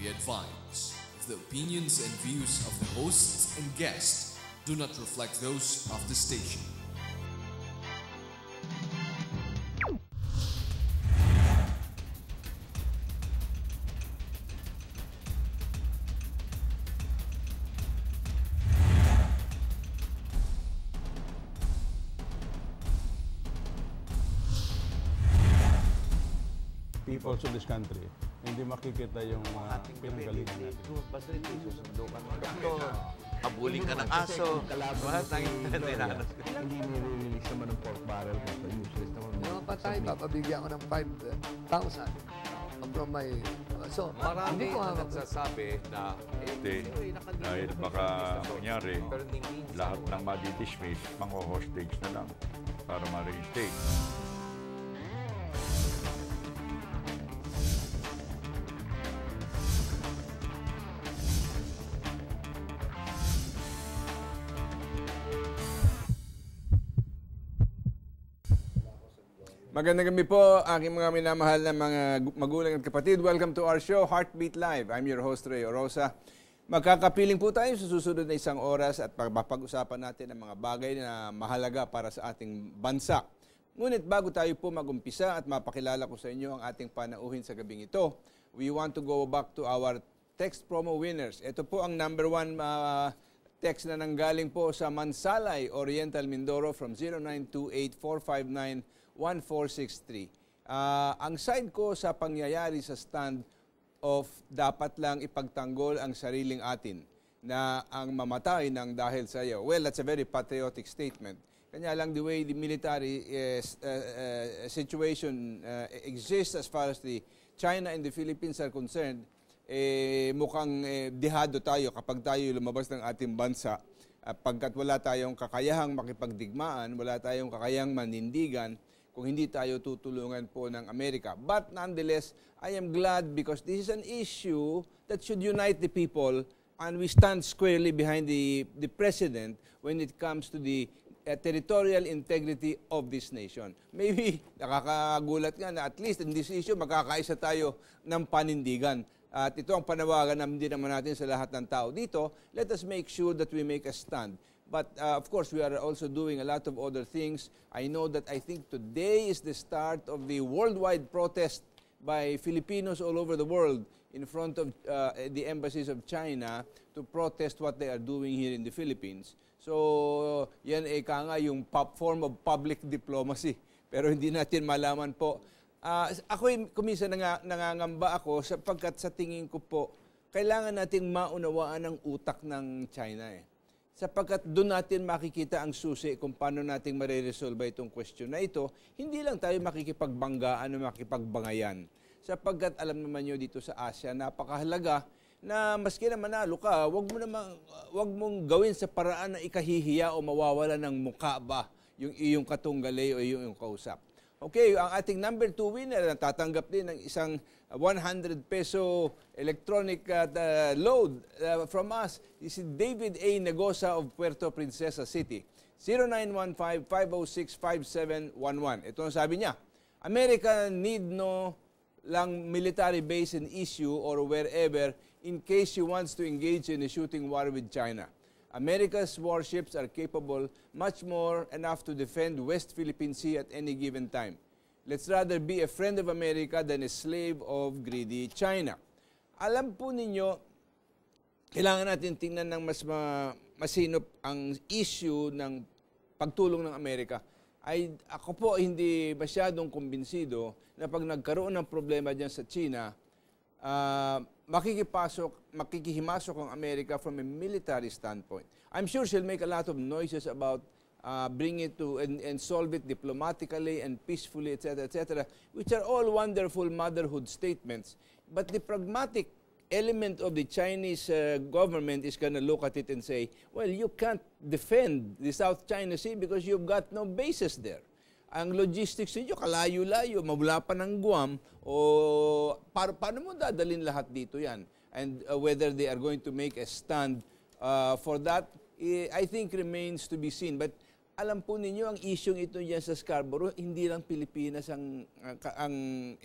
Be advised, the opinions and views of the hosts and guests do not reflect those of the station. People of this country, hindi makikita yung pinanggalingan natin. Basta ito, susundo ka ng doktor, habuling ka ng aso, lahat ng tinanos. Hindi nire-release naman ng pork barrel kasi useless naman. Mga patay, papabigyan ko ng 5,000 from my... So, Marami na nagsasabi na Hindi, dahil baka mangyari, lahat ng madi-dismiss, mga-hostage na lang para ma-reinstate. Magandang gabi po, aking mga minamahal na mga magulang at kapatid. Welcome to our show, Heartbeat Live. I'm your host, Ray Orosa. Magkakapiling po tayo sa susunod na isang oras at pag-usapan natin ang mga bagay na mahalaga para sa ating bansa. Ngunit bago tayo po mag-umpisa at mapakilala ko sa inyo ang ating panauhin sa gabing ito, we want to go back to our text promo winners. Ito po ang number 1 text na nanggaling po sa Mansalay, Oriental, Mindoro from 0928-459-1463. Ang side ko sa pangyayari sa stand of dapat lang ipagtanggol ang sariling atin na ang mamatay ng dahil sa iyo. Well, that's a very patriotic statement. Kanya lang the way the military situation exists as far as the China and the Philippines are concerned, mukhang dihado tayo kapag tayo lumabas ng ating bansa pagkat wala tayong kakayahang makipagdigmaan, wala tayong kakayahang manindigan kung hindi tayo tutulungan po ng Amerika. But nonetheless, I am glad because this is an issue that should unite the people and we stand squarely behind the President when it comes to the territorial integrity of this nation. Maybe nakakagulat nga na at least in this issue magkakaisa tayo ng panindigan. At ito ang panawagan na hindi naman natin sa lahat ng tao dito. Let us make sure that we make a stand. But of course, we are also doing a lot of other things. I know that I think today is the start of the worldwide protest by Filipinos all over the world in front of the embassies of China to protest what they are doing here in the Philippines. So, yan nga yung form of public diplomacy. Pero hindi natin malaman po. Ako kuminsan nangangamba ako sapagkat sa tingin ko po, kailangan nating maunawaan ang utak ng China sapagkat doon natin makikita ang susi kung paano natin mariresolve itong question na ito. Hindi lang tayo makikipagbanggaan o makikipagbangayan. Sapagkat alam naman nyo dito sa Asia, napakahalaga na maski na manalo ka, wag mong gawin sa paraan na ikahihiya o mawawala ng mukha ba yung iyong katunggali o yung kausap. Okay, ang ating number 2 winner na tatanggap din ng isang 100 peso electronic load from us is si David A. Negosa of Puerto Princesa City. 0915-506-5711. Ito ang sabi niya, America need no lang military base in issue or wherever in case she wants to engage in a shooting war with China. America's warships are capable much more enough to defend West Philippine Sea at any given time. Let's rather be a friend of America than a slave of greedy China. Alam po ninyo, kailangan natin tingnan ng mas masinop ang issue ng pagtulong ng Amerika. Ako po hindi masyadong kumbinsido na pag nagkaroon ng problema dyan sa China, makikihimasok ang Amerika from a military standpoint. I'm sure she'll make a lot of noises about bring it to and solve it diplomatically and peacefully, etc., which are all wonderful motherhood statements. But the pragmatic element of the Chinese government is going to look at it and say, well, you can't defend the South China Sea because you've got no bases there. Ang logistics niyo, kalayo-layo, mawala pa ng Guam, o paano mo dadalhin lahat dito yan? And whether they are going to make a stand for that, I think remains to be seen. But alam po ninyo, ang issue ito dyan sa Scarborough, hindi lang Pilipinas ang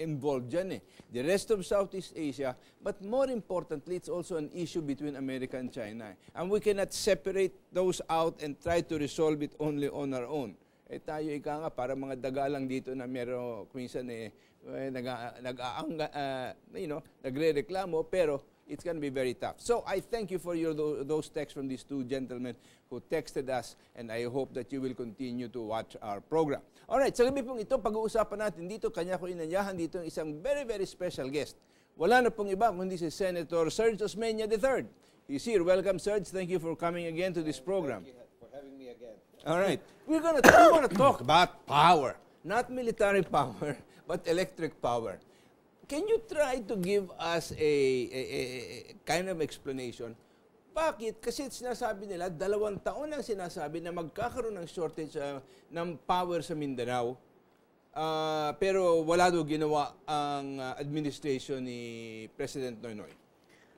involved dyan eh. The rest of Southeast Asia, but more importantly, it's also an issue between America and China. And we cannot separate those out and try to resolve it only on our own. Eh tayo ika nga, para mga dagalang dito na meron, minsan nagre-reklamo, pero it's going to be very tough. So I thank you for those texts from these two gentlemen who texted us, and I hope that you will continue to watch our program. Alright, sa gabi pong ito, pag-uusapan natin dito, kanya ko inanyahan dito isang very, very special guest. Wala na pong iba, kundi si Senator Serge Osmeña III. He's here. Welcome, Serge. Thank you for coming again to this program. Thank you for having me again. Alright, we're gonna talk about power. Not military power, but electric power. Can you try to give us a kind of explanation? Bakit? Kasi sinasabi nila, 2 taon ang sinasabi na magkakaroon ng shortage ng power sa Mindanao. Pero wala daw ginawa ang administration ni President Noynoy.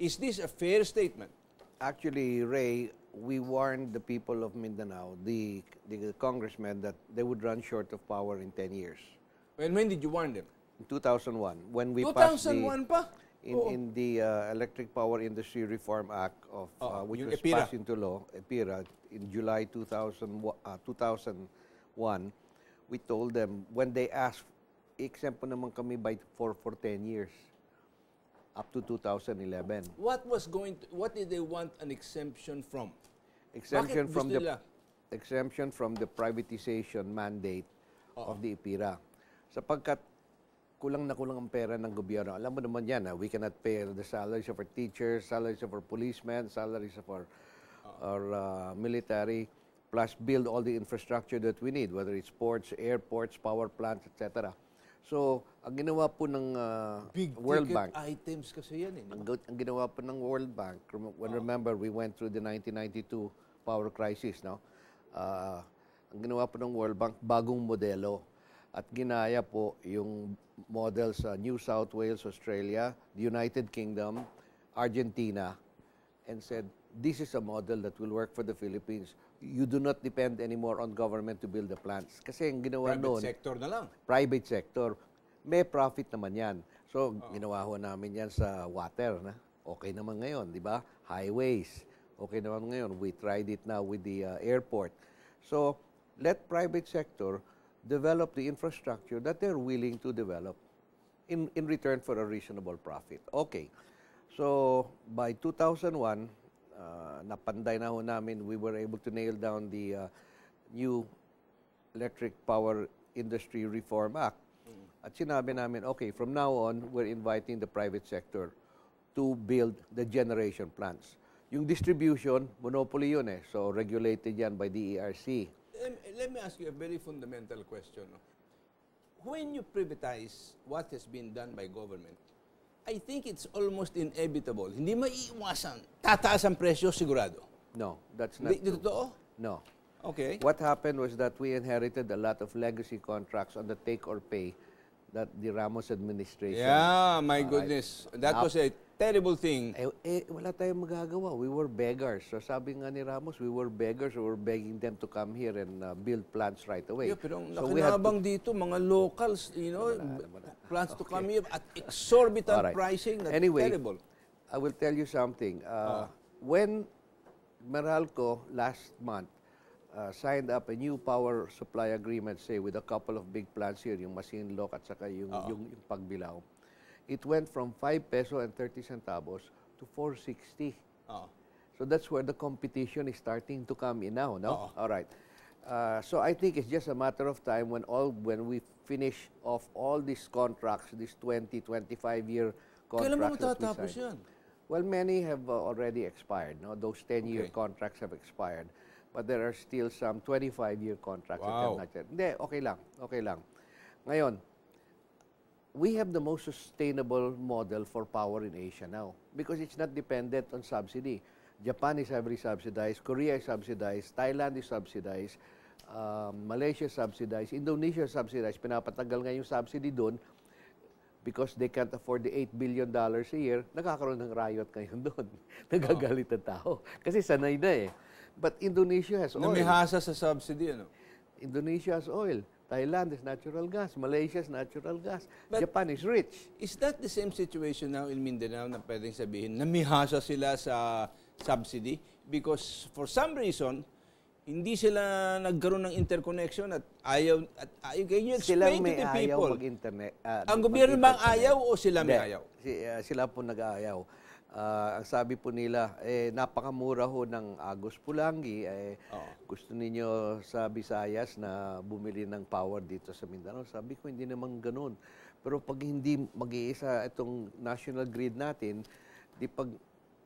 Is this a fair statement? Actually, Ray, we warned the people of Mindanao, the congressmen, that they would run short of power in 10 years. When did you warn them? In 2001, when we 2001 passed pa? in the Electric Power Industry Reform Act of which was EPIRA. passed into law, EPIRA, in July 2001, we told them when they asked, exempt po naman kami for 10 years up to 2011. What did they want an exemption from? Exemption Bakit from gusto the nila? exemption from the privatization mandate of the EPIRA. Sapagkat kulang na kulang ang pera ng gobyerno. Alam mo naman yan, we cannot pay the salaries of our teachers, salaries of our policemen, salaries of our military, plus build all the infrastructure that we need, whether it's ports, airports, power plants, etc. So, ang ginawa po ng World Bank, items kasi yan eh. ang ginawa po ng World Bank, remember, we went through the 1992 power crisis, no? Ang ginawa po ng World Bank, bagong modelo. At ginaya po yung model sa New South Wales, Australia, the United Kingdom, Argentina, and said, this is a model that will work for the Philippines. You do not depend anymore on government to build the plants. Kasi ang ginawa noon, Private sector na lang. private sector, may profit naman yan. So, ginawa ho namin yan sa water. Na? Okay naman ngayon, di ba? Highways. Okay naman ngayon. We tried it now with the airport. So, let private sector develop the infrastructure that they're willing to develop in return for a reasonable profit. Okay. So, by 2001, napanday na ho namin, we were able to nail down the new Electric Power Industry Reform Act. At sinabi namin, okay, from now on, we're inviting the private sector to build the generation plants. Yung distribution, monopoly yun eh. So, regulated yan by the ERC. Let me ask you a very fundamental question. When you privatize what has been done by government, I think it's almost inevitable. Hindi maiiwasan. Tataas ang presyo, sigurado. No, that's not Di totoo? No. Okay. What happened was that we inherited a lot of legacy contracts on the take or pay that the Ramos administration. Yeah, my goodness. That was a terrible thing. Wala tayong magagawa. We were beggars. So sabi nga ni Ramos, we were beggars. We were begging them to come here and build plants right away. Yeah, pero ang So we had nakinabang dito, mga locals, plans to come here at exorbitant Alright. pricing. That's Anyway, terrible. I will tell you something. When Meralco last month signed up a new power supply agreement, say, with a couple of big plants here, yung Masinloc at saka yung Pagbilao, it went from 5 peso and 30 centavos to 4.60. So that's where the competition is starting to come in now, no? All right. So I think it's just a matter of time when we finish off all these contracts, these 20, 25-year contracts. Kailan mo that we matatapos signed. yan? Well, many have already expired. No? Those 10-year contracts have expired. But there are still some 25-year contracts that have not yet. Hindi, okay lang. Okay lang. Ngayon, we have the most sustainable model for power in Asia now because it's not dependent on subsidy. Japan is heavily subsidized, Korea is subsidized, Thailand is subsidized, Malaysia is subsidized, Indonesia is subsidized. Pinapatagal nga yung subsidy doon because they can't afford the $8 billion a year. Nagkakaroon ng riot ngayon doon. Nagagalit ang tao. Kasi sanay na eh. But Indonesia has oil. Namihasa sa subsidy, ano? Indonesia has oil. Thailand is natural gas. Malaysia is natural gas. Japan is rich. Is that the same situation now in Mindanao na pwedeng sabihin, namihasa sila sa subsidy? Because for some reason, hindi sila nagkaroon ng interconnection at ayaw, can you explain to the people? Mag-internet. Ang gobyerno bang ayaw o sila may ayaw? Sila po nag-aayaw. Ang sabi po nila, napakamura ho ng Agos Pulangi. Gusto ninyo sa Visayas na bumili ng power dito sa Mindanao. Sabi ko, hindi naman ganun. Pero pag hindi mag-iisa itong national grid natin, di pag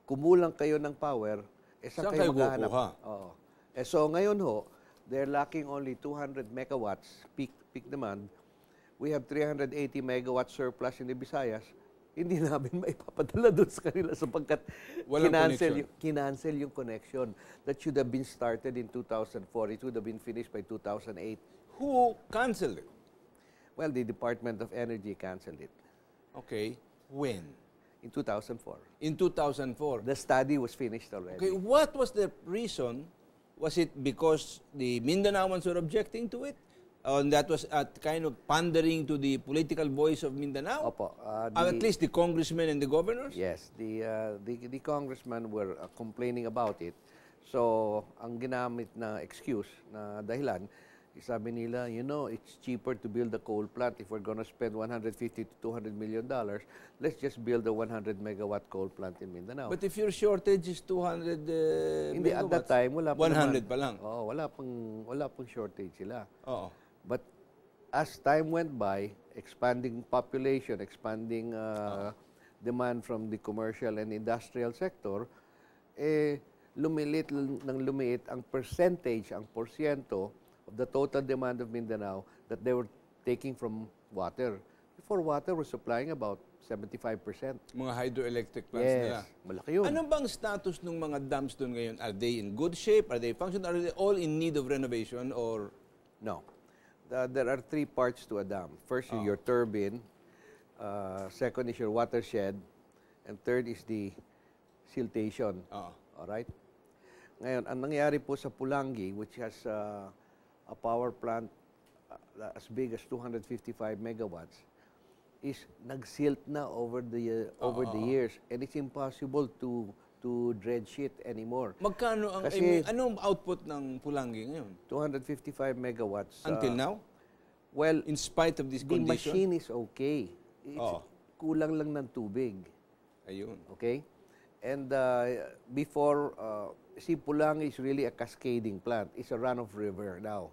kumulang kayo ng power, saan kayo maghahanap? Oo. So ngayon ho, they're lacking only 200 megawatts peak demand. We have 380 megawatts surplus in the Visayas. Hindi namin maipapadala doon sa kanila sapagkat kinancel yung connection. That should have been started in 2004. It would have been finished by 2008. Who canceled it? Well, the Department of Energy canceled it. Okay. When? In 2004. In 2004. The study was finished already. Okay. What was the reason? Was it because the Mindanaoans were objecting to it? And that was kind of pandering to the political voice of Mindanao? Opo. At least the congressmen and the governors? Yes. The congressmen were complaining about it. So, ang ginamit na excuse, na dahilan, sabi nila, it's cheaper to build a coal plant if we're going to spend $150 to $200 million. Let's just build a 100 megawatt coal plant in Mindanao. But if your shortage is 200 Hindi, megawatts, at that time, wala pa 100 naman. pa lang. Oo, wala pang shortage sila. Oo. But as time went by, expanding population, expanding demand from the commercial and industrial sector, lumilit ang percentage, ang porsyento of the total demand of Mindanao that they were taking from water. Before, water was supplying about 75%. Mga hydroelectric plants nila. Malaki yun. Ano bang status ng mga dams doon ngayon? Are they in good shape? Are they functional? Are they all in need of renovation? Or No. There are three parts to a dam. First is your turbine. Second is your watershed. And third is the siltation. Alright? Ngayon, ang nangyari po sa Pulangi, which has a power plant as big as 255 megawatts, is nag-silt na over the years, and it's impossible to dredge it anymore. magkano ang Kasi- anong output ng Pulangi ngayon? 255 megawatts. Until now? Well, In spite of this the condition? machine is okay. It's kulang lang ng tubig. Ayun. Okay? And before, see, Pulangi is really a cascading plant. It's a run-of-river now.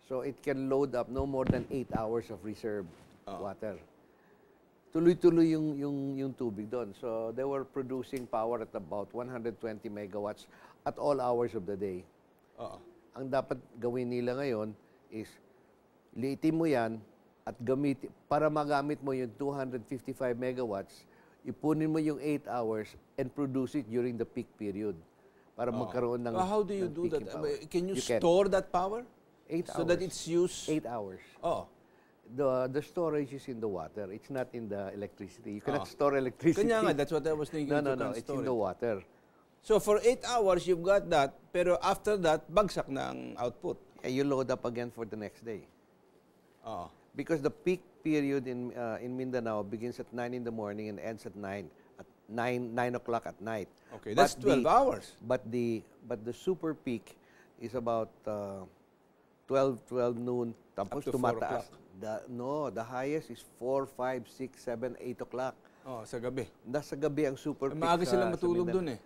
So it can load up no more than 8 hours of reserve water. Tuloy-tuloy yung tubig doon. So they were producing power at about 120 megawatts at all hours of the day. Ang dapat gawin nila ngayon is liitin mo yan at para magamit mo yung 255 megawatts, ipunin mo yung 8 hours and produce it during the peak period para magkaroon ng How do you ng do peaking that? power. Can you can. store that power? 8 So hours. that it's used? 8 hours. The storage is in the water. It's not in the electricity. You cannot store electricity. Kanya nga, that's what I was thinking. No, you no, no. can It's store in the it. water. So for 8 hours, you've got that, pero after that, bagsak na ang output. And you load up again for the next day. Oo. Because the peak period in Mindanao begins at 9 in the morning and ends at 9 o'clock at night. Okay, that's 12 hours. But the super peak is about 12 noon. Tapos Up to 4 tumataas. The highest is 4, 5, 6, 7, 8 o'clock. Sa gabi. Nasa gabi ang super peak. Maaga sila sa matulog Mindanao. dun eh.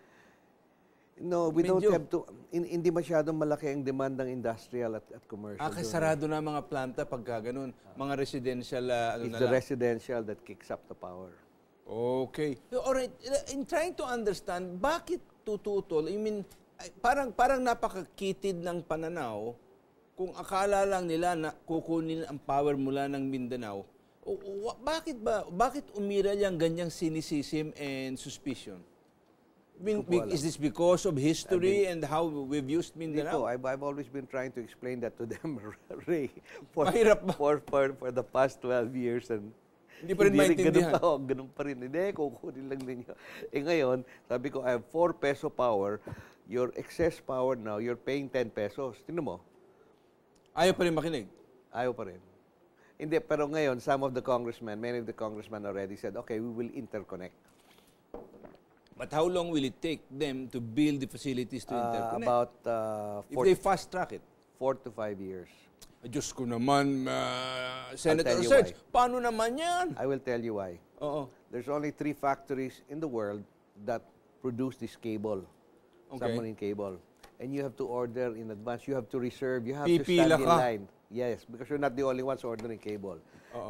No, we don't Medyo. have to. Hindi masyadong malaki ang demand ng industrial at commercial. Kasi sarado na mga planta pagka ganun. Mga residential, It's the residential that kicks up the power. Okay. Alright, in trying to understand, bakit tututol? I mean, parang napakakitid ng pananaw kung akala lang nila na kukunin ang power mula ng Mindanao. Bakit umira yung ganyang cynicism and suspicion? Is this because of history and how we've used Mindanao? I've always been trying to explain that to them, Ray, Mahirap ba? for the past 12 years. And Hindi pa rin maintindihan. Ganun pa rin. Hindi, kukunin lang ninyo. Ngayon, sabi ko, I have 4 peso power. Your excess power now, you're paying 10 pesos. Tingnan mo. Ayaw pa rin makinig. Ayaw pa rin. Hindi, pero ngayon, many of the congressmen already said, okay, we will interconnect. But how long will it take them to build the facilities to interconnect? About if they fast track it? 4 to 5 years. Diyos ko naman, Senator tell you Serge, why. paano naman yan? I will tell you why. Oo. There's only 3 factories in the world that produce this cable, submarine cable. And you have to order in advance. You have to reserve. You have to Pipila stand in ka. line. Yes, because you're not the only ones ordering cable.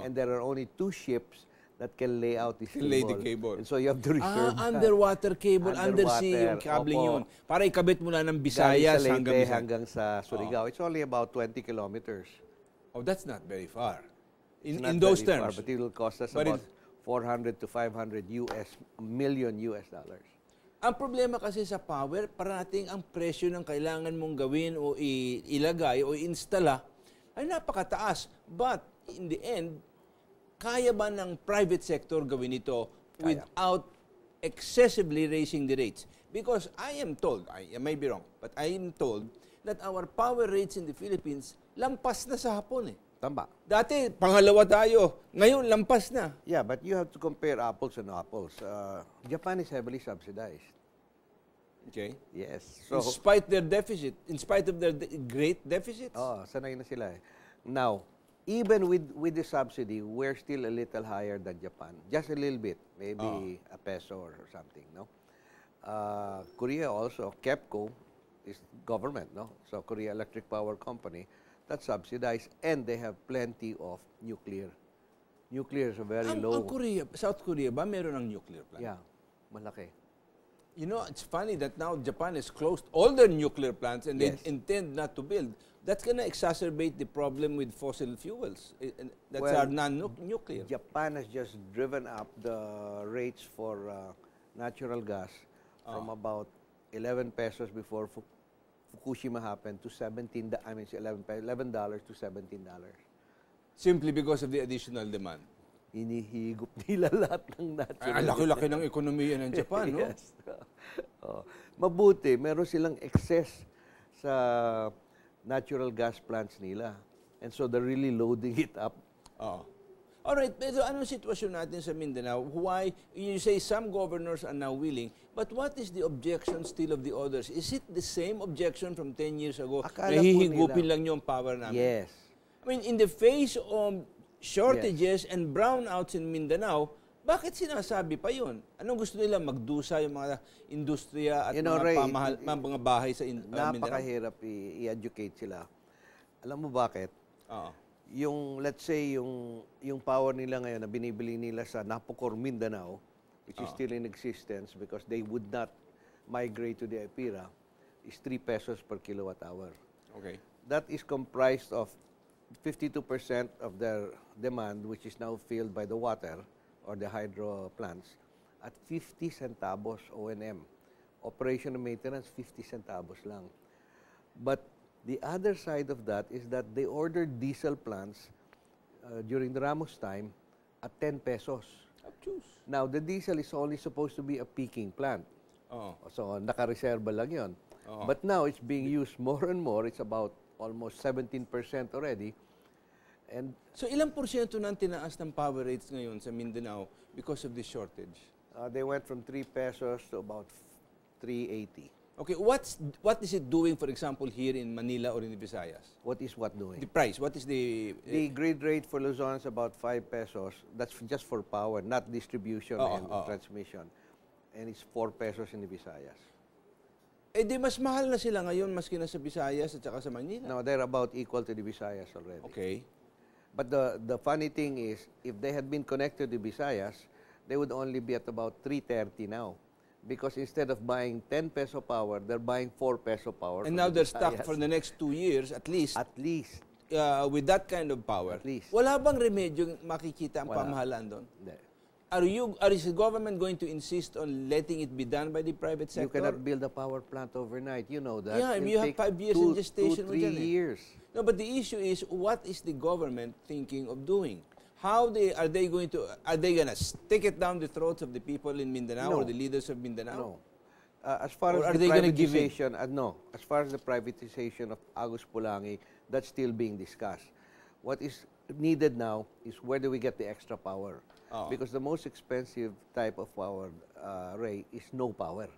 And there are only 2 ships that can lay out this cable. Lay the cable. And so you have to reserve. Underwater cable, undersea yung cabling Opo. yun. Para ikabit mo na ng Galing Visayas sa hanggang Leyte Visayas. hanggang sa Surigao. It's only about 20 kilometers. Oh, that's not very far. It's In not those very far, terms. but it will cost us But about 400 to 500 million US dollars. Ang problema kasi sa power, parating ang presyo ng kailangan mong gawin o ilagay o installa ay napakataas. But in the end, kaya ba ng private sector gawin ito without excessively raising the rates? Because I am told, I may be wrong, but I am told that our power rates in the Philippines lampas na sa Hapon eh. Tama. Dati, pangalawa tayo. Ngayon, lampas na. Yeah, but you have to compare apples and apples. Japan is heavily subsidized. Okay. Yes. In spite their deficit, in spite of their great deficits. Sanay na sila eh. Now, even with the subsidy, we're still a little higher than Japan. Just a little bit. Maybe a peso or something, no? Korea also, KEPCO is government, no? So Korea Electric Power Company, that's subsidized, and they have plenty of nuclear. Nuclear is very low. Ang Korea, South Korea ba meron ng nuclear plant? Yeah, malaki. You know, it's funny that now Japan has closed all their nuclear plants and Yes. they intend not to build. That's going to exacerbate the problem with fossil fuels. That's Well, our non-nuclear. Japan has just driven up the rates for natural gas from about 11 pesos before Fukushima happened to $11 to $17. Simply because of the additional demand. Hinihigop nila lahat ng natural Ang laki-laki ng ekonomiya ng Japan, no? Yes. Mabuti, meron silang excess sa natural gas plants nila. And so they're really loading it up. Alright, pero anong sitwasyon natin sa Mindanao? Why, you say some governors are now willing, but what is the objection still of the others? Is it the same objection from 10 years ago? Akala po Nahihigupin nila. lang yung power namin. Yes. I mean, in the face of shortages and brownouts in Mindanao, bakit sinasabi pa yun? Anong gusto nila? Magdusa yung mga industriya at mga Ray, mga bahay sa Mindanao? napakahirap i-educate sila. Alam mo bakit? Yung, let's say, yung power nila ngayon na binibili nila sa Napocor, Mindanao, which is still in existence because they would not migrate to the EPIRA, is 3 pesos per kilowatt hour. Okay. That is comprised of 52% of their demand, which is now filled by the water or the hydro plants, at 50 centavos O&M. Operation and maintenance, 50 centavos lang. But the other side of that is that they ordered diesel plants during the Ramos time at 10 pesos. Now, the diesel is only supposed to be a peaking plant. So, nakareserba lang yun. But now, it's being used more and more. It's about almost 17% already. And so, ilang porsyento nang tinaas ng power rates ngayon sa Mindanao because of this shortage? they went from 3 pesos to about 3.80. Okay, what is it doing, for example, here in Manila or in the Visayas? What is what doing? The price, what is the... The grid rate for Luzon is about 5 pesos. That's just for power, not distribution and transmission. And it's 4 pesos in the Visayas. Eh di mas mahal na sila ngayon maski na sa Visayas at saka sa Manila. No, they're about equal to the Visayas already. Okay. But the funny thing is, if they had been connected to Visayas, they would only be at about 3.30 now. Because instead of buying 10 peso power, they're buying 4 peso power. And now they're stuck for the next 2 years at least. At least. With that kind of power. At least. Wala bang remedyo makikita ang Wala. pamahalaan doon? Hindi. Is the government going to insist on letting it be done by the private sector? You cannot build a power plant overnight. You know that. Yeah, I mean, you have 5 years in gestation. 2, 3 years. No, but the issue is, what is the government thinking of doing? Are they going to stick it down the throats of the people in Mindanao or the leaders of Mindanao? No. As far Or as are the they gonna give privatization, no. As far as the privatization of Agus Pulangi, That's still being discussed. What is needed now is where do we get the extra power? Because the most expensive type of power, Ray, is no power.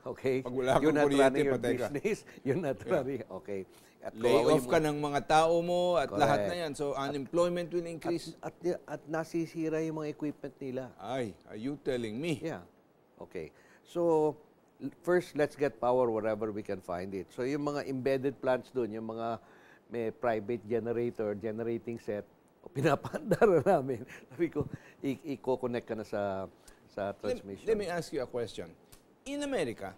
Okay? Pag wala You're kang not kuryente, running your patay ka. business. You're not running. Okay. At Lay kawawa off yung ka ng mga tao mo at lahat Correct. na yan. So, unemployment will increase. At nasisira yung mga equipment nila. Ay, are you telling me? Yeah. Okay. So, first, let's get power wherever we can find it. So, yung mga embedded plants doon, yung mga may private generator, generating set, pinapandara namin. Sabi ko, i-connect ka na sa transmission. Let me ask you a question. In America,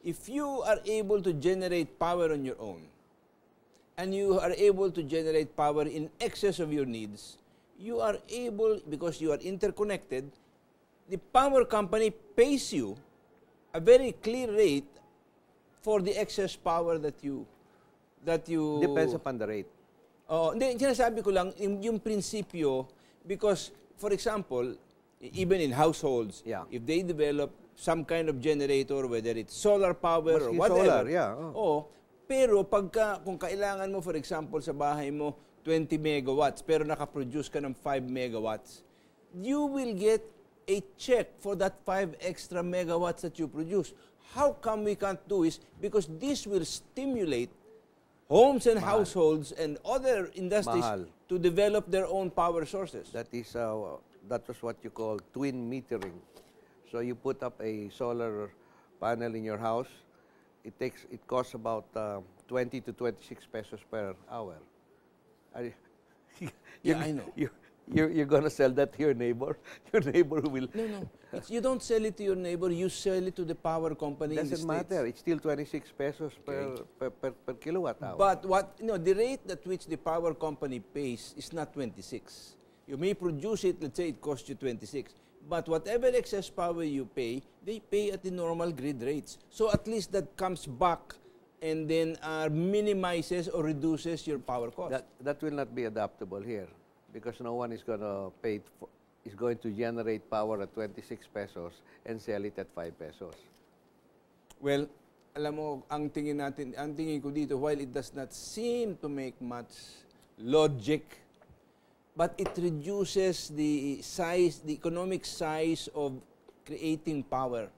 if you are able to generate power on your own, and you are able to generate power in excess of your needs, you are able, because you are interconnected, the power company pays you a very clear rate for the excess power that you Depends upon the rate. Hindi, sinasabi ko lang, yung prinsipyo, because, for example, even in households, Yeah. if they develop some kind of generator, whether it's solar power or Maski whatever. solar, yeah. Pero kung kailangan mo, for example, sa bahay mo, 20 megawatts, pero nakaproduce ka ng 5 megawatts, you will get a check for that 5 extra megawatts that you produce. How come we can't do is because this will stimulate homes and households and other industries Mahal. to develop their own power sources. That was what you call twin metering. So you put up a solar panel in your house. It costs about 20 to 26 pesos per hour. Yeah, I know. You're gonna sell that to your neighbor. Your neighbor will. No. You don't sell it to your neighbor. You sell it to the power company in the Doesn't States. matter. It's still 26 pesos per kilowatt hour. But the rate at which the power company pays is not 26. You may produce it, let's say it costs you 26. But whatever excess power you pay, they pay at the normal grid rates. So at least that comes back and then minimizes or reduces your power cost. That will not be adaptable here because no one is going to generate power at 26 pesos and sell it at 5 pesos. Well, alam mo, ang tingin ko dito, while it does not seem to make much logic, but it reduces the economic size of creating power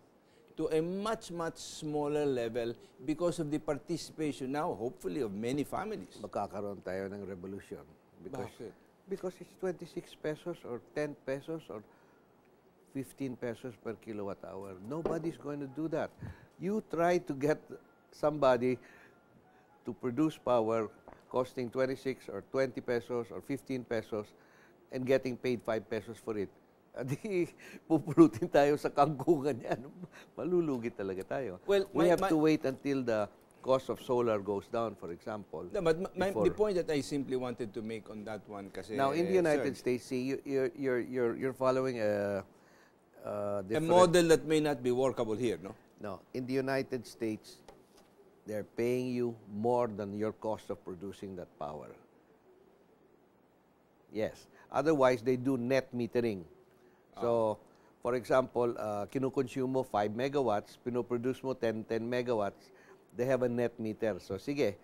to a much, much smaller level because of the participation now, hopefully, of many families. Magkakaroon tayo ng revolution. Bakit? Because it's 26 pesos or 10 pesos or 15 pesos per kilowatt hour. Nobody's going to do that. You try to get somebody to produce power costing 26 or 20 pesos or 15 pesos and getting paid 5 pesos for it. Di pupulutin tayo sa kangkungan yan. Malulugi talaga tayo. Well, we have to wait until the cost of solar goes down, for example. No, but the point that I simply wanted to make on that one, kasi now in the United States, see, you're following a model that may not be workable here, no? No, in the United States, they're paying you more than your cost of producing that power. Yes. Otherwise, they do net metering. So, for example, kinukonsume mo 5 megawatts, pinoproduce mo 10 megawatts, they have a net meter. So, sige,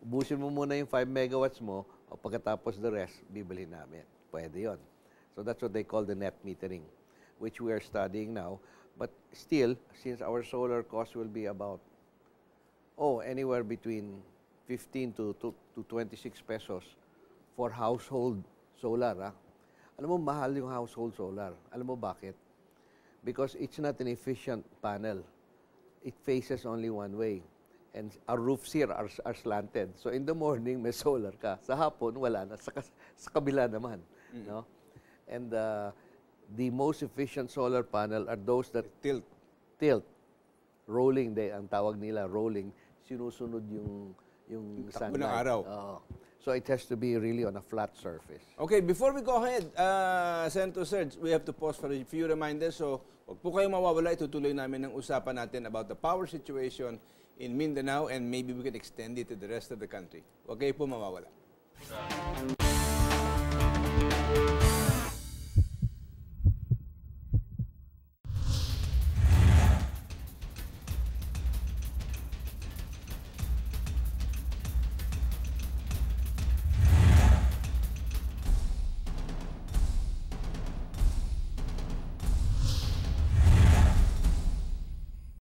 ubusin mo muna yung 5 megawatts mo, o pagkatapos the rest, bibili namin. Pwede yon. So, that's what they call the net metering, which we are studying now. But still, since our solar cost will be about, anywhere between 15 to 26 pesos for household solar, Alam mo, mahal yung household solar. Alam mo bakit? Because it's not an efficient panel. It faces only one way. And our roofs here are slanted. So in the morning, may solar ka. Sa hapon, wala na. Sa kabila naman. No? And the most efficient solar panel are those that tilt. Rolling, ang tawag nila, rolling. Sinusunod yung sunlight. Ng araw. So it has to be really on a flat surface. Okay, before we go ahead, Senator Serge, we have to pause for a few reminders. So, huwag po kayong mawawala. Itutuloy namin ang usapan natin about the power situation in Mindanao and maybe we can extend it to the rest of the country. Huwag kayo po mawawala.